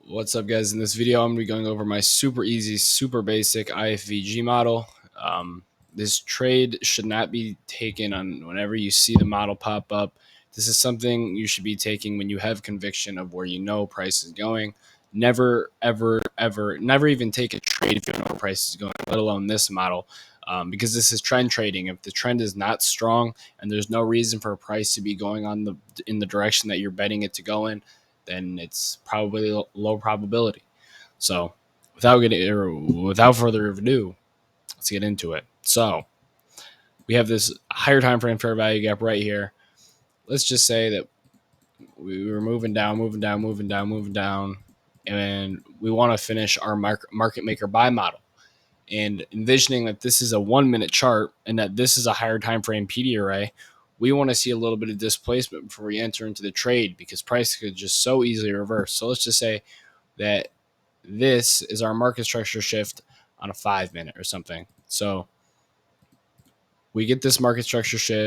What's up, guys? In this video, I'm going to be going over my super easy, super basic IFVG model. This trade should not be taken on whenever you see the model pop up. This is something you should be taking when you have conviction of where you know price is going. Never, ever, ever, never even take a trade if you don't know where price is going, let alone this model, because this is trend trading. If the trend is not strong and there's no reason for a price to be going in the direction that you're betting it to go in, then it's probably low probability. So, without further ado, let's get into it. So, we have this higher time frame fair value gap right here. Let's just say that we were moving down, and we want to finish our market maker buy model. And envisioning that this is a 1 minute chart and that this is a higher time frame PD array, we want to see a little bit of displacement before we enter into the trade because price could just so easily reverse. So let's just say that this is our market structure shift on a 5 minute or something. So we get this market structure shift.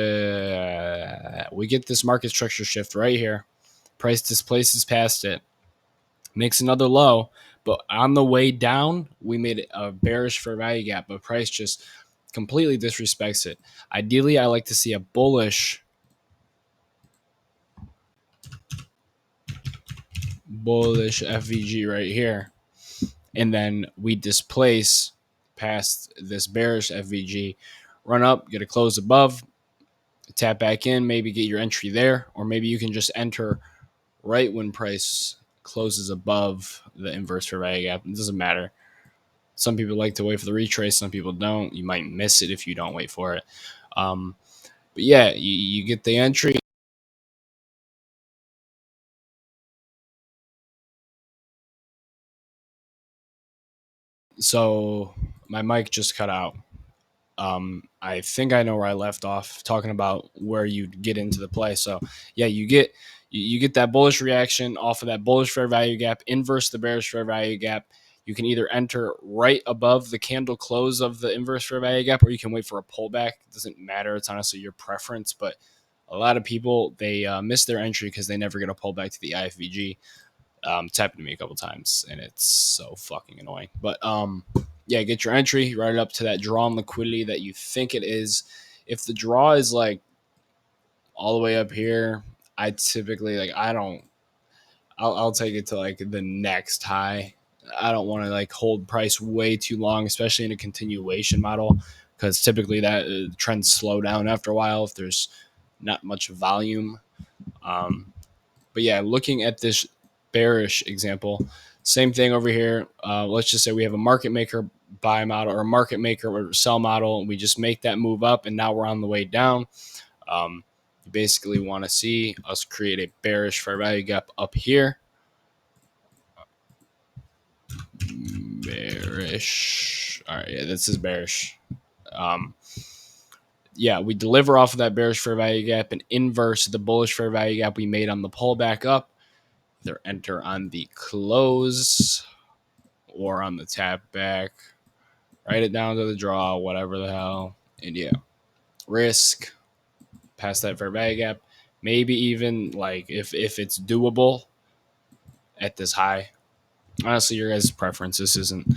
Right here. Price displaces past it, makes another low, but on the way down, we made a bearish fair value gap, but price just completely disrespects it. Ideally, I like to see a bullish FVG right here, and then we displace past this bearish FVG, run up, get a close above, tap back in, maybe get your entry there, or maybe you can just enter right when price closes above the inverse fair value gap. It doesn't matter. Some people like to wait for the retrace, some people don't. You might miss it if you don't wait for it. But yeah, you get the entry. So my mic just cut out. I think I know where I left off talking about where you get into the play. So yeah, you get that bullish reaction off of that bullish fair value gap, inverse the bearish fair value gap. You can either enter right above the candle close of the inverse fair value gap, or you can wait for a pullback. It doesn't matter. It's honestly your preference, but a lot of people they miss their entry because they never get a pullback to the IFVG. It's happened to me a couple times, and it's so fucking annoying. But yeah, get your entry, right up to that drawn liquidity that you think it is. If the draw is like all the way up here, I typically like I don't. I'll take it to like the next high. I don't want to like hold price way too long, especially in a continuation model, because typically that trends slow down after a while if there's not much volume. But yeah, looking at this bearish example, same thing over here. Let's just say we have a market maker buy model or a market maker or sell model, and we just make that move up, and now we're on the way down. You basically want to see us create a bearish fair value gap up here. Bearish. All right, yeah, this is bearish. Yeah, we deliver off of that bearish fair value gap and inverse the bullish fair value gap we made on the pullback up. Either enter on the close or on the tap back, write it down to the draw, whatever the hell. And yeah, risk past that fair value gap. Maybe even like if it's doable at this high. Honestly, your guys' preference. This isn't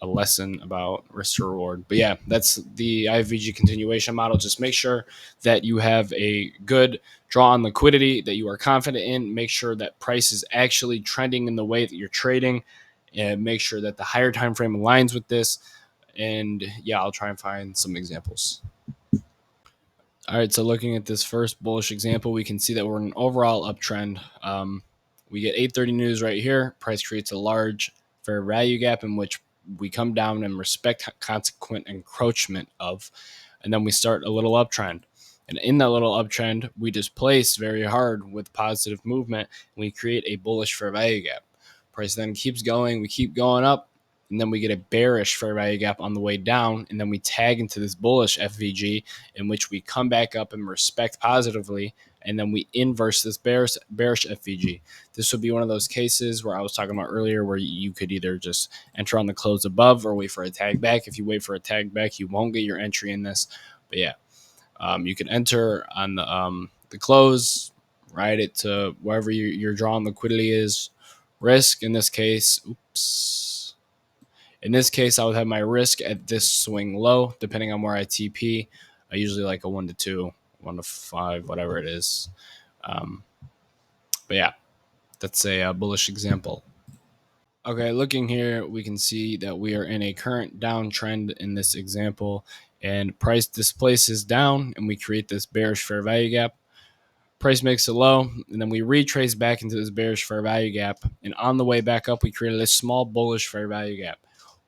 a lesson about risk to reward. But yeah, that's the IFVG continuation model. Just make sure that you have a good draw on liquidity that you are confident in. Make sure that price is actually trending in the way that you're trading, and make sure that the higher time frame aligns with this. And yeah, I'll try and find some examples. All right, so looking at this first bullish example, we can see that we're in an overall uptrend. We get 8:30 news right here. Price creates a large fair value gap in which we come down and respect consequent encroachment of, and then we start a little uptrend. And in that little uptrend, we displace very hard with positive movement, and we create a bullish fair value gap. Price then keeps going. We keep going up, and then we get a bearish fair value gap on the way down, and then we tag into this bullish FVG in which we come back up and respect positively, and then we inverse this bearish FVG. This would be one of those cases where I was talking about earlier where you could either just enter on the close above or wait for a tag back. If you wait for a tag back, you won't get your entry in this. But yeah, you can enter on the close, ride it to wherever your drawn liquidity is, Risk in this case, oops. In this case, I would have my risk at this swing low, depending on where I TP. I usually like a 1 to 2, 1 to 5, whatever it is. But yeah, that's a bullish example. Okay, looking here, we can see that we are in a current downtrend in this example, and price displaces down, and we create this bearish fair value gap. Price makes it low, and then we retrace back into this bearish fair value gap, and on the way back up, we created a small bullish fair value gap.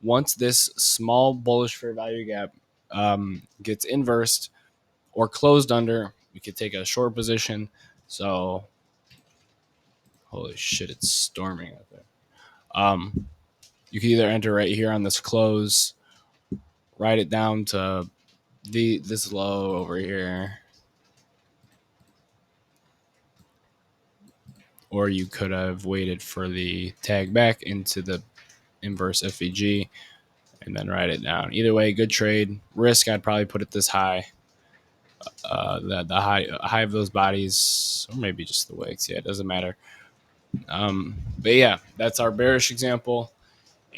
Once this small bullish fair value gap gets inversed or closed under, we could take a short position. So, holy shit, it's storming out there. You can either enter right here on this close, write it down to this low over here, or you could have waited for the tag back into the inverse FVG and then write it down. Either way, good trade. Risk, I'd probably put it this high. The high of those bodies, or maybe just the wicks. Yeah, it doesn't matter. But yeah, that's our bearish example,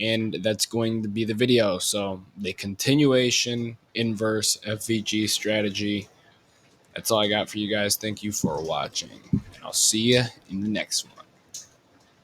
and that's going to be the video. So the continuation inverse FVG strategy. That's all I got for you guys. Thank you for watching, and I'll see you in the next one.